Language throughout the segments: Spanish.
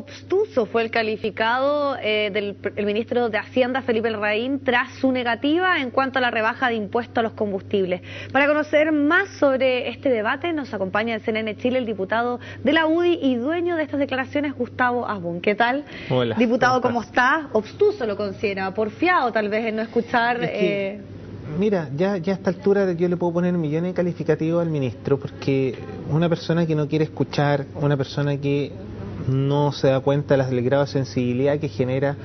obstuso fue el calificado del ministro de Hacienda, Felipe Larraín, tras su negativa en cuanto a la rebaja de impuestos a los combustibles. Para conocer más sobre este debate, nos acompaña en CNN Chile el diputado de la UDI y dueño de estas declaraciones, Gustavo Asbun. ¿Qué tal? Hola. Diputado, ¿cómo está? Obstuso lo considera, porfiado tal vez en no escuchar... Mira, ya a esta altura yo le puedo poner millones de calificativos al ministro, porque una persona que no quiere escuchar, una persona que no se da cuenta del grado de sensibilidad que genera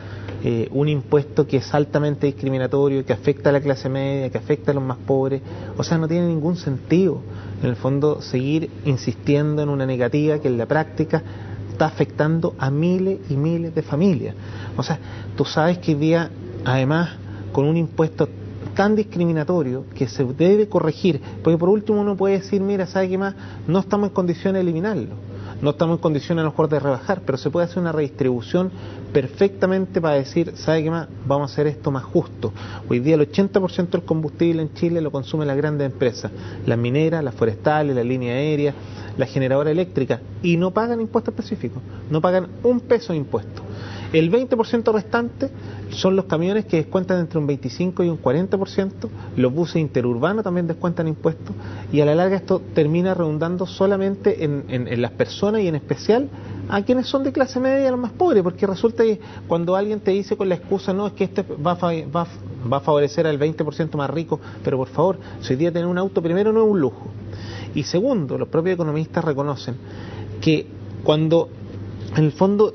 un impuesto que es altamente discriminatorio, que afecta a la clase media, que afecta a los más pobres, o sea, no tiene ningún sentido, en el fondo, seguir insistiendo en una negativa que en la práctica está afectando a miles y miles de familias. O sea, tú sabes que hoy día, además, con un impuesto tan discriminatorio que se debe corregir, porque por último uno puede decir, mira, ¿sabe qué más? No estamos en condiciones de eliminarlo, no estamos en condiciones a lo mejor de rebajar, pero se puede hacer una redistribución perfectamente para decir, ¿sabe qué más? Vamos a hacer esto más justo. Hoy día el 80% del combustible en Chile lo consumen las grandes empresas, las mineras, las forestales, las líneas aéreas, la generadora eléctrica, y no pagan impuestos específicos, no pagan un peso de impuesto. El 20% restante son los camiones que descuentan entre un 25 y un 40%, los buses interurbanos también descuentan impuestos, y a la larga esto termina redundando solamente en las personas y en especial a quienes son de clase media y a los más pobres, porque resulta que cuando alguien te dice con la excusa, no, es que este va a favorecer al 20% más rico, pero por favor, si hoy día tener un auto primero no es un lujo, y segundo, los propios economistas reconocen que cuando en el fondo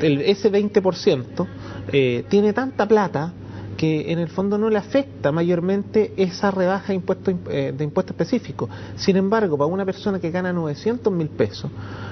ese 20% tiene tanta plata que en el fondo no le afecta mayormente esa rebaja de impuesto específico. Sin embargo, para una persona que gana 900.000 pesos,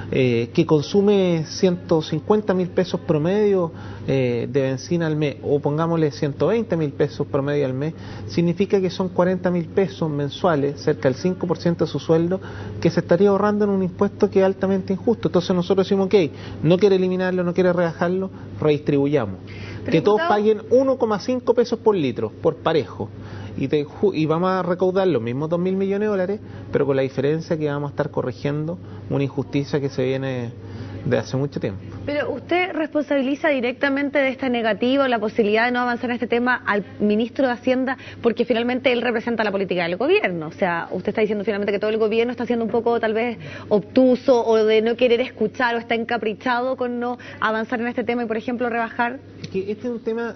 que consume 150.000 pesos promedio de benzina al mes, o pongámosle 120.000 pesos promedio al mes, significa que son 40.000 pesos mensuales, cerca del 5% de su sueldo, que se estaría ahorrando en un impuesto que es altamente injusto. Entonces nosotros decimos, ok, no quiere eliminarlo, no quiere rebajarlo, redistribuyamos. Pero que todos paguen 1,5 pesos por litro, por parejo, y vamos a recaudar los mismos 2.000 millones de dólares, pero con la diferencia que vamos a estar corrigiendo una injusticia que se viene de hace mucho tiempo. Pero usted responsabiliza directamente de esta negativa o la posibilidad de no avanzar en este tema al ministro de Hacienda, porque finalmente él representa la política del gobierno. O sea, usted está diciendo finalmente que todo el gobierno está siendo un poco tal vez obtuso o de no querer escuchar o está encaprichado con no avanzar en este tema y, por ejemplo, rebajar. Que este es un tema...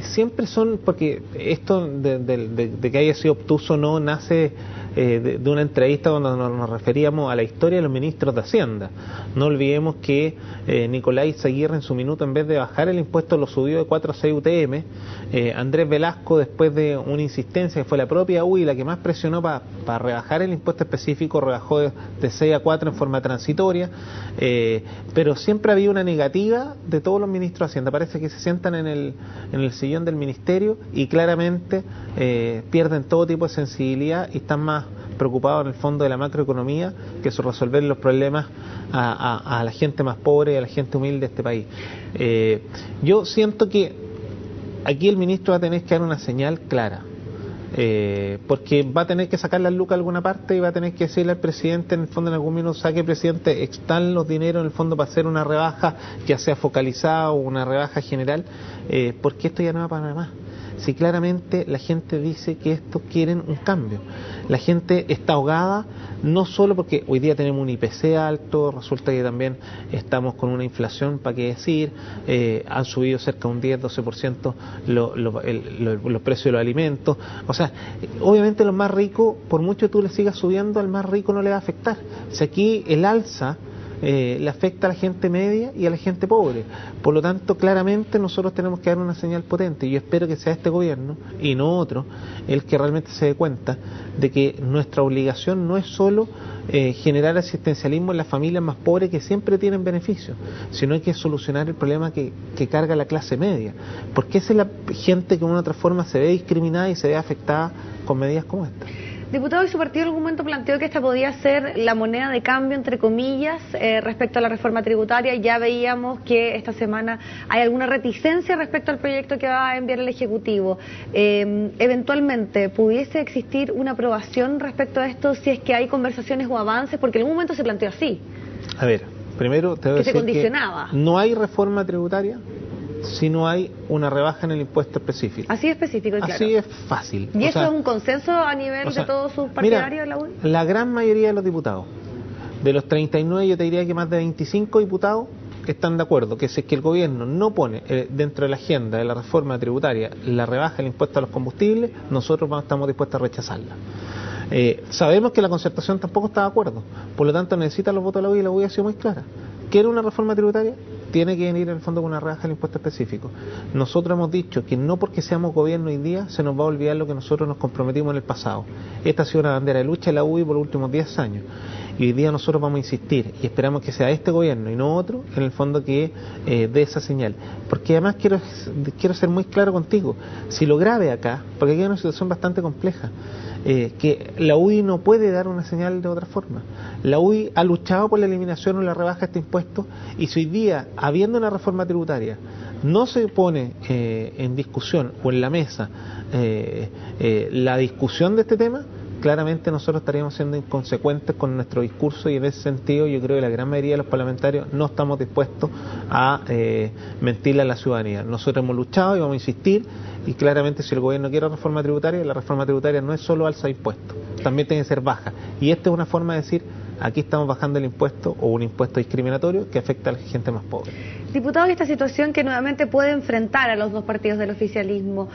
Siempre son, porque esto de que haya sido obtuso no nace de una entrevista donde nos referíamos a la historia de los ministros de Hacienda. No olvidemos que Nicolás Aguirre en su minuto, en vez de bajar el impuesto, lo subió de 4 a 6 UTM. Andrés Velasco, después de una insistencia que fue la propia UDI la que más presionó para rebajar el impuesto específico, rebajó de 6 a 4 en forma transitoria, pero siempre había una negativa de todos los ministros de Hacienda. Parece que se sientan en el sillón del ministerio y claramente pierden todo tipo de sensibilidad y están más preocupados en el fondo de la macroeconomía que sobre resolver los problemas a la gente más pobre y a la gente humilde de este país. Yo siento que aquí el ministro va a tener que dar una señal clara, porque va a tener que sacar las lucas a alguna parte y va a tener que decirle al presidente, en el fondo en algún minuto, saque presidente, están los dineros en el fondo para hacer una rebaja, ya sea focalizada o una rebaja general, porque esto ya no va para nada más. Si claramente la gente dice que esto quieren un cambio, la gente está ahogada, no solo porque hoy día tenemos un IPC alto, resulta que también estamos con una inflación, para qué decir, han subido cerca de un 10-12% los precios de los alimentos. O sea, obviamente los más ricos, por mucho tú le sigas subiendo, al más rico no le va a afectar. Si aquí el alza le afecta a la gente media y a la gente pobre. Por lo tanto, claramente nosotros tenemos que dar una señal potente, y yo espero que sea este gobierno y no otro el que realmente se dé cuenta de que nuestra obligación no es solo generar asistencialismo en las familias más pobres que siempre tienen beneficios, sino hay que solucionar el problema que carga la clase media, porque esa es la gente que de una u otra forma se ve discriminada y se ve afectada con medidas como esta. Diputado, y su partido en algún momento planteó que esta podía ser la moneda de cambio, entre comillas, respecto a la reforma tributaria. Ya veíamos que esta semana hay alguna reticencia respecto al proyecto que va a enviar el Ejecutivo. Eventualmente, ¿pudiese existir una aprobación respecto a esto si es que hay conversaciones o avances? Porque en algún momento se planteó así. A ver, Primero, te voy a decir se condicionaba. que no hay reforma tributaria si no hay una rebaja en el impuesto específico. Así específico y claro. Así es fácil. ¿Y eso es un consenso a nivel de todos sus partidarios de la UDI? La gran mayoría de los diputados, de los 39, yo te diría que más de 25 diputados están de acuerdo que si es que el gobierno no pone dentro de la agenda de la reforma tributaria la rebaja del impuesto a los combustibles, nosotros estamos dispuestos a rechazarla. Sabemos que la concertación tampoco está de acuerdo, por lo tanto necesita los votos de la UDI, y la UDI ha sido muy clara. ¿Quiere una reforma tributaria? Tiene que venir en el fondo con una rebaja del impuesto específico. Nosotros hemos dicho que no porque seamos gobierno hoy día se nos va a olvidar lo que nosotros nos comprometimos en el pasado. Esta ha sido una bandera de lucha de la UDI por los últimos 10 años. Y hoy día nosotros vamos a insistir y esperamos que sea este gobierno y no otro, en el fondo, que dé esa señal. Porque además quiero ser muy claro contigo, si lo grave acá, porque aquí hay una situación bastante compleja, que la UDI no puede dar una señal de otra forma. La UDI ha luchado por la eliminación o la rebaja de este impuesto, y si hoy día, habiendo una reforma tributaria, no se pone en discusión o en la mesa la discusión de este tema, claramente nosotros estaríamos siendo inconsecuentes con nuestro discurso, y en ese sentido yo creo que la gran mayoría de los parlamentarios no estamos dispuestos a mentirle a la ciudadanía. Nosotros hemos luchado y vamos a insistir, y claramente si el gobierno quiere reforma tributaria, la reforma tributaria no es solo alza de impuestos, también tiene que ser baja, y esta es una forma de decir: aquí estamos bajando el impuesto, o un impuesto discriminatorio que afecta a la gente más pobre. Diputado, esta situación que nuevamente puede enfrentar a los dos partidos del oficialismo,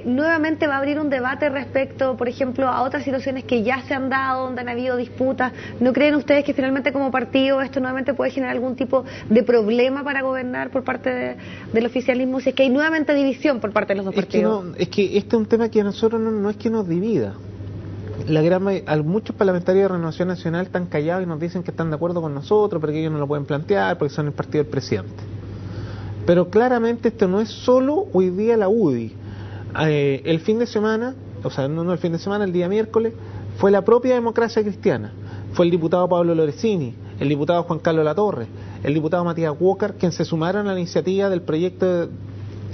nuevamente va a abrir un debate respecto, por ejemplo, a otras situaciones que ya se han dado, donde han habido disputas. ¿No creen ustedes que finalmente como partido esto nuevamente puede generar algún tipo de problema para gobernar por parte del oficialismo, si es que hay nuevamente división por parte de los dos partidos? Es que este es un tema que a nosotros no es que nos divida. Muchos parlamentarios de Renovación Nacional están callados y nos dicen que están de acuerdo con nosotros, pero que ellos no lo pueden plantear porque son el partido del presidente. Pero claramente esto no es solo hoy día la UDI. El fin de semana, o sea, no el fin de semana, el día miércoles, fue la propia Democracia Cristiana. Fue el diputado Pablo Lorenzini, el diputado Juan Carlos Latorre, el diputado Matías Walker, quien se sumaron a la iniciativa del proyecto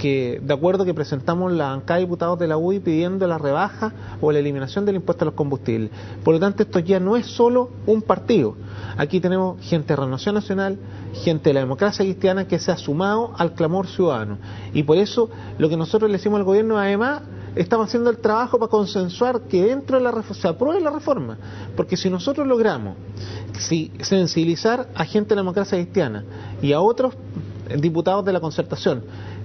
de acuerdo que presentamos la bancada de diputados de la UDI pidiendo la rebaja o la eliminación del impuesto a los combustibles. Por lo tanto, esto ya no es solo un partido. Aquí tenemos gente de Renovación Nacional, gente de la Democracia Cristiana que se ha sumado al clamor ciudadano. Y por eso lo que nosotros le decimos al gobierno, además, estamos haciendo el trabajo para consensuar que dentro de la reforma se apruebe la reforma. Porque si nosotros logramos sensibilizar a gente de la Democracia Cristiana y a otros diputados de la concertación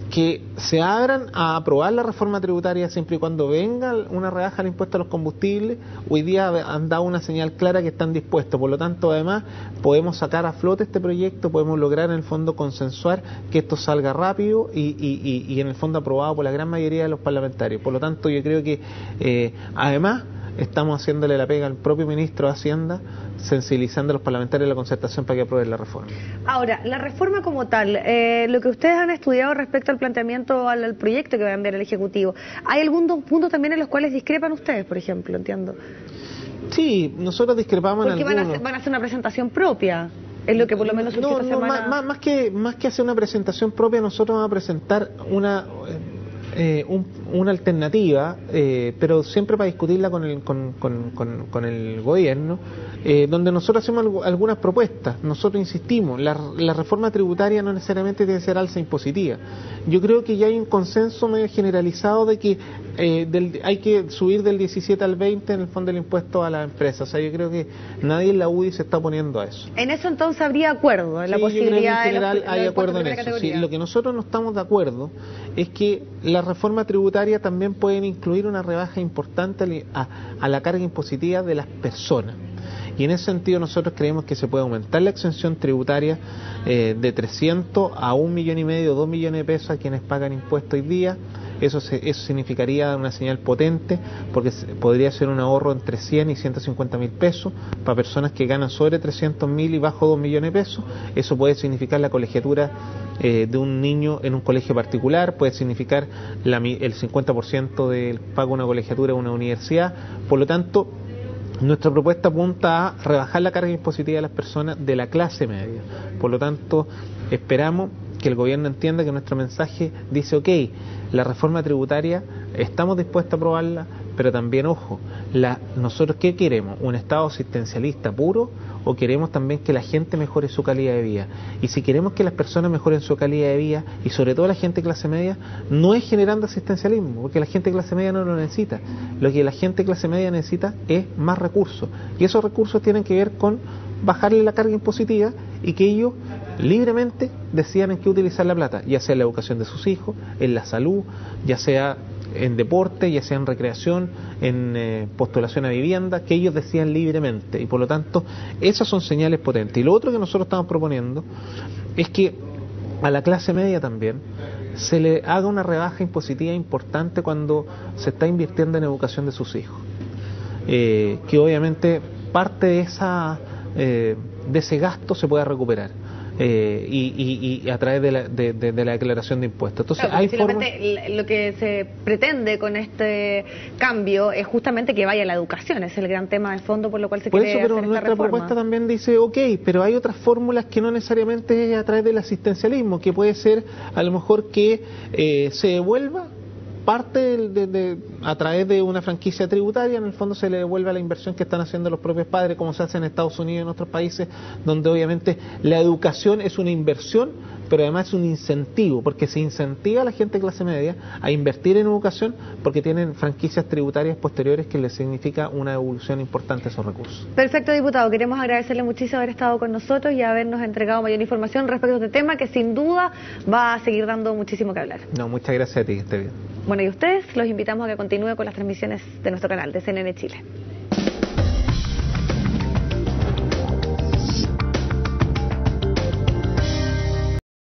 que se abran a aprobar la reforma tributaria siempre y cuando venga una rebaja al impuesto a los combustibles, hoy día han dado una señal clara que están dispuestos. Por lo tanto, además, podemos sacar a flote este proyecto, podemos lograr en el fondo consensuar que esto salga rápido y en el fondo aprobado por la gran mayoría de los parlamentarios. Por lo tanto, yo creo que además estamos haciéndole la pega al propio ministro de Hacienda, sensibilizando a los parlamentarios de la concertación para que aprueben la reforma. Ahora, la reforma como tal, lo que ustedes han estudiado respecto al planteamiento, al proyecto que va a enviar el Ejecutivo, ¿hay algunos puntos también en los cuales discrepan ustedes, por ejemplo? Entiendo. Sí, nosotros discrepamos en algunos. Porque van a hacer una presentación propia. Es lo que por lo menos esta semana... más que hacer una presentación propia, nosotros vamos a presentar una alternativa, pero siempre para discutirla con el gobierno, donde nosotros hacemos algunas propuestas. Nosotros insistimos, la reforma tributaria no necesariamente tiene que ser alza impositiva. Yo creo que ya hay un consenso medio generalizado de que hay que subir del 17 al 20 en el fondo del impuesto a las empresas. O sea, yo creo que nadie en la UDI se está oponiendo a eso. En eso entonces habría acuerdo, en la posibilidad en general hay acuerdo en eso. Sí, lo que nosotros no estamos de acuerdo es que la reforma tributaria también pueden incluir una rebaja importante a la carga impositiva de las personas. Y en ese sentido nosotros creemos que se puede aumentar la exención tributaria de 300 a 1,5 millones o 2 millones de pesos a quienes pagan impuestos hoy día. Eso significaría una señal potente, porque podría ser un ahorro entre 100 y 150 mil pesos para personas que ganan sobre 300 mil y bajo 2 millones de pesos. Eso puede significar la colegiatura de un niño en un colegio particular, puede significar el 50% del pago de una colegiatura en una universidad. Por lo tanto, nuestra propuesta apunta a rebajar la carga impositiva de las personas de la clase media. Por lo tanto, esperamos que el gobierno entienda que nuestro mensaje dice: ok, la reforma tributaria estamos dispuestos a aprobarla, pero también, ojo, nosotros ¿qué queremos? ¿Un Estado asistencialista puro o queremos también que la gente mejore su calidad de vida? Y si queremos que las personas mejoren su calidad de vida, y sobre todo la gente de clase media, no es generando asistencialismo, porque la gente de clase media no lo necesita. Lo que la gente de clase media necesita es más recursos, y esos recursos tienen que ver con bajarle la carga impositiva y que ellos libremente decidan en qué utilizar la plata, ya sea en la educación de sus hijos, en la salud, ya sea en deporte, ya sea en recreación, en postulación a vivienda, que ellos decidan libremente, y por lo tanto esas son señales potentes. Y lo otro que nosotros estamos proponiendo es que a la clase media también se le haga una rebaja impositiva importante cuando se está invirtiendo en educación de sus hijos, que obviamente parte de ese gasto se pueda recuperar. Y a través de la declaración de impuestos. Entonces, claro, finalmente lo que se pretende con este cambio es justamente que vaya a la educación, es el gran tema de fondo por lo cual se quiere hacer esta reforma. Pero nuestra propuesta también dice, ok, pero hay otras fórmulas que no necesariamente es a través del asistencialismo, que puede ser a lo mejor que se devuelva parte a través de una franquicia tributaria, en el fondo se le devuelve la inversión que están haciendo los propios padres, como se hace en Estados Unidos y en otros países, donde obviamente la educación es una inversión, pero además es un incentivo, porque se incentiva a la gente de clase media a invertir en educación, porque tienen franquicias tributarias posteriores que les significa una devolución importante de esos recursos. Perfecto, diputado. Queremos agradecerle muchísimo haber estado con nosotros y habernos entregado mayor información respecto a este tema, que sin duda va a seguir dando muchísimo que hablar. No, muchas gracias a ti, que esté bien. Bueno, y ustedes los invitamos a que continúe con las transmisiones de nuestro canal de CNN Chile.